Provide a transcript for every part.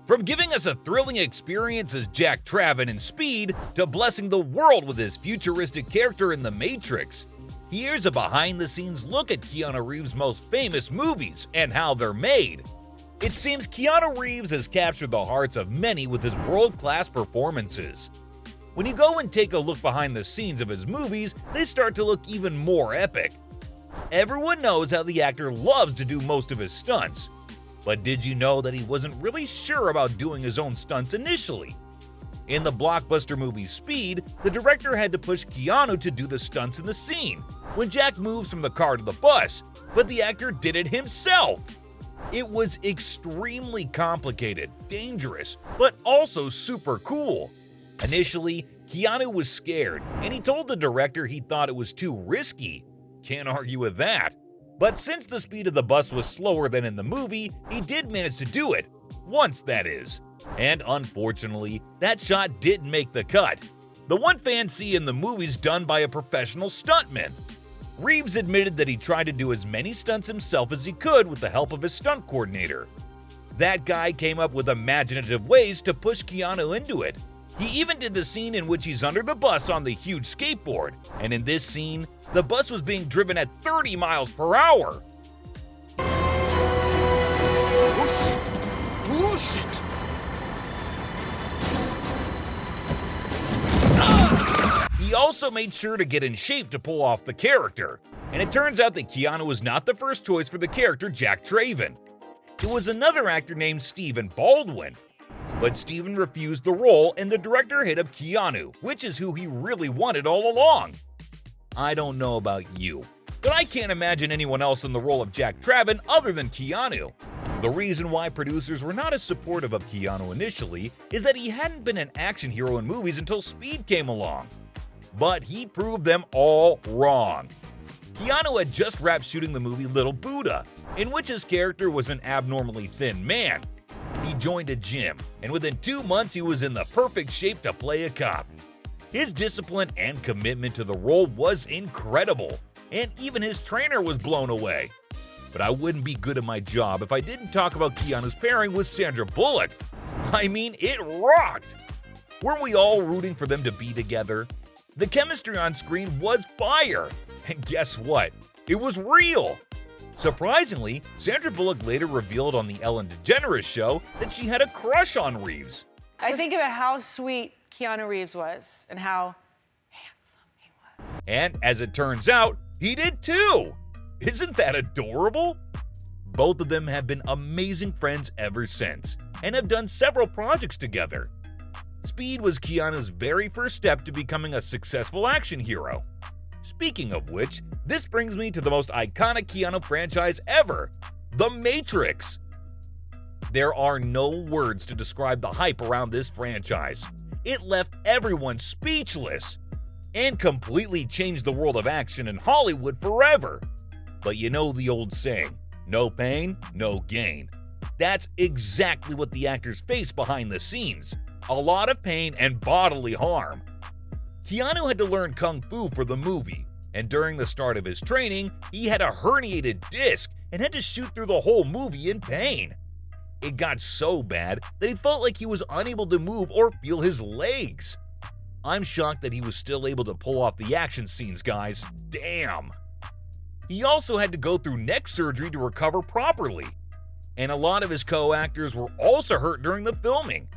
From giving us a thrilling experience as Jack Traven in Speed to blessing the world with his futuristic character in The Matrix, here's a behind-the-scenes look at Keanu Reeves' most famous movies and how they're made. It seems Keanu Reeves has captured the hearts of many with his world-class performances. When you go and take a look behind the scenes of his movies, they start to look even more epic. Everyone knows how the actor loves to do most of his stunts. But did you know that he wasn't really sure about doing his own stunts initially? In the blockbuster movie Speed, the director had to push Keanu to do the stunts in the scene when Jack moves from the car to the bus, but the actor did it himself. It was extremely complicated, dangerous, but also super cool. Initially, Keanu was scared, and he told the director he thought it was too risky. Can't argue with that. But since the speed of the bus was slower than in the movie, he did manage to do it. Once, that is. And unfortunately, that shot didn't make the cut. The one fans see in the movie's done by a professional stuntman. Reeves admitted that he tried to do as many stunts himself as he could with the help of his stunt coordinator. That guy came up with imaginative ways to push Keanu into it. He even did the scene in which he's under the bus on the huge skateboard, and in this scene, the bus was being driven at 30 miles per hour. He also made sure to get in shape to pull off the character, and it turns out that Keanu was not the first choice for the character Jack Traven. It was another actor named Stephen Baldwin. But Steven refused the role and the director hit up Keanu, which is who he really wanted all along. I don't know about you, but I can't imagine anyone else in the role of Jack Traven other than Keanu. The reason why producers were not as supportive of Keanu initially is that he hadn't been an action hero in movies until Speed came along. But he proved them all wrong. Keanu had just wrapped shooting the movie Little Buddha, in which his character was an abnormally thin man. He joined a gym, and within 2 months he was in the perfect shape to play a cop. His discipline and commitment to the role was incredible, and even his trainer was blown away. But I wouldn't be good at my job if I didn't talk about Keanu's pairing with Sandra Bullock. I mean, it rocked! Weren't we all rooting for them to be together? The chemistry on screen was fire, and guess what? It was real! Surprisingly, Sandra Bullock later revealed on the Ellen DeGeneres show that she had a crush on Reeves. I think about how sweet Keanu Reeves was and how handsome he was. And as it turns out, he did too! Isn't that adorable? Both of them have been amazing friends ever since and have done several projects together. Speed was Keanu's very first step to becoming a successful action hero. Speaking of which, this brings me to the most iconic Keanu franchise ever, The Matrix. There are no words to describe the hype around this franchise. It left everyone speechless and completely changed the world of action in Hollywood forever. But you know the old saying, no pain, no gain. That's exactly what the actors face behind the scenes, a lot of pain and bodily harm. Keanu had to learn Kung Fu for the movie, and during the start of his training, he had a herniated disc and had to shoot through the whole movie in pain. It got so bad that he felt like he was unable to move or feel his legs. I'm shocked that he was still able to pull off the action scenes, guys. Damn. He also had to go through neck surgery to recover properly, and a lot of his co-actors were also hurt during the filming.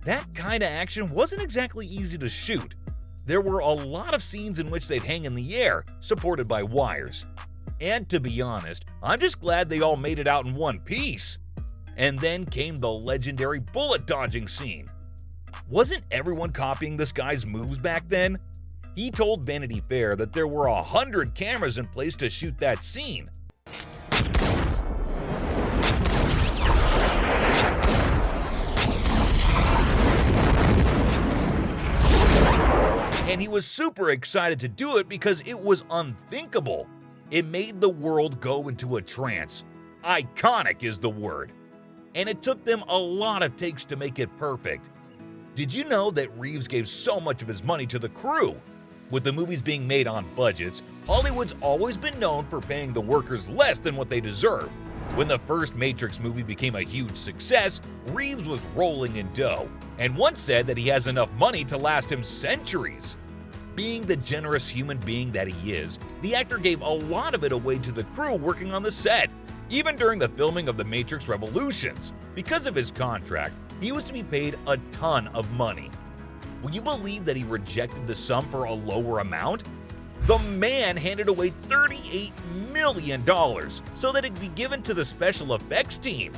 That kind of action wasn't exactly easy to shoot. There were a lot of scenes in which they'd hang in the air, supported by wires. And to be honest, I'm just glad they all made it out in one piece. And then came the legendary bullet dodging scene. Wasn't everyone copying this guy's moves back then? He told Vanity Fair that there were 100 cameras in place to shoot that scene. And he was super excited to do it because it was unthinkable. It made the world go into a trance. Iconic is the word. And it took them a lot of takes to make it perfect. Did you know that Reeves gave so much of his money to the crew? With the movies being made on budgets, Hollywood's always been known for paying the workers less than what they deserve. When the first Matrix movie became a huge success, Reeves was rolling in dough, and once said that he has enough money to last him centuries. Being the generous human being that he is, the actor gave a lot of it away to the crew working on the set, even during the filming of The Matrix Revolutions. Because of his contract, he was to be paid a ton of money. Will you believe that he rejected the sum for a lower amount? The man handed away $38 million so that it could be given to the special effects team.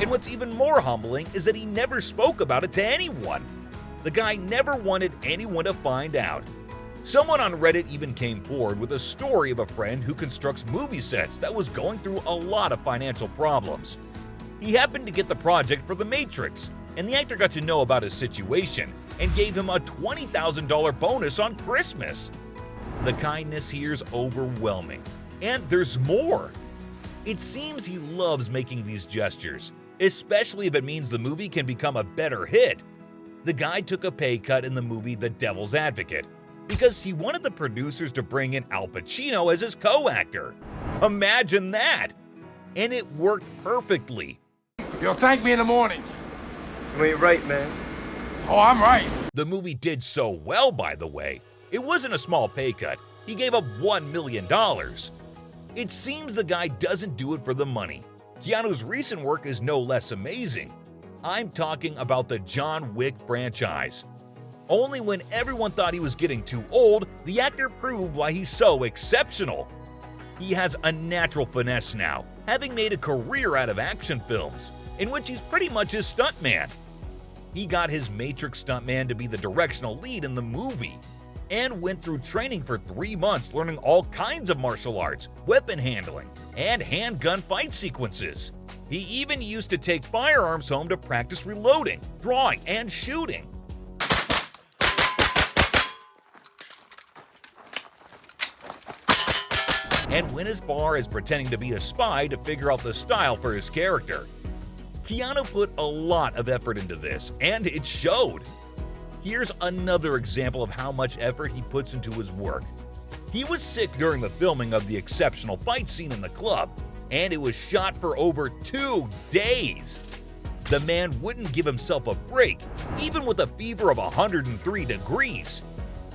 And what's even more humbling is that he never spoke about it to anyone. The guy never wanted anyone to find out. Someone on Reddit even came forward with a story of a friend who constructs movie sets that was going through a lot of financial problems. He happened to get the project for The Matrix, and the actor got to know about his situation and gave him a $20,000 bonus on Christmas. The kindness here is overwhelming, and there's more. It seems he loves making these gestures, especially if it means the movie can become a better hit. The guy took a pay cut in the movie The Devil's Advocate because he wanted the producers to bring in Al Pacino as his co-actor. Imagine that! And it worked perfectly. You'll thank me in the morning. You ain't right, man. Oh, I'm right. The movie did so well, by the way. It wasn't a small pay cut. He gave up $1 million. It seems the guy doesn't do it for the money. Keanu's recent work is no less amazing. I'm talking about the John Wick franchise. Only when everyone thought he was getting too old, the actor proved why he's so exceptional. He has a natural finesse now, having made a career out of action films, in which he's pretty much his stuntman. He got his Matrix stuntman to be the directional lead in the movie, and went through training for 3 months learning all kinds of martial arts, weapon handling, and handgun fight sequences. He even used to take firearms home to practice reloading, drawing, and shooting. And went as far as pretending to be a spy to figure out the style for his character. Keanu put a lot of effort into this, and it showed. Here's another example of how much effort he puts into his work. He was sick during the filming of the exceptional fight scene in the club, and it was shot for over 2 days. The man wouldn't give himself a break, even with a fever of 103 degrees.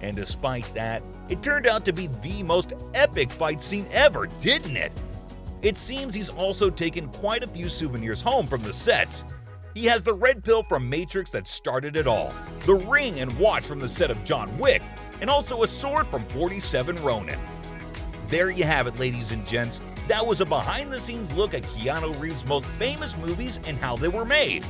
And despite that, it turned out to be the most epic fight scene ever, didn't it? It seems he's also taken quite a few souvenirs home from the sets. He has the red pill from Matrix that started it all, the ring and watch from the set of John Wick, and also a sword from 47 Ronin. There you have it, ladies and gents. That was a behind-the-scenes look at Keanu Reeves' most famous movies and how they were made.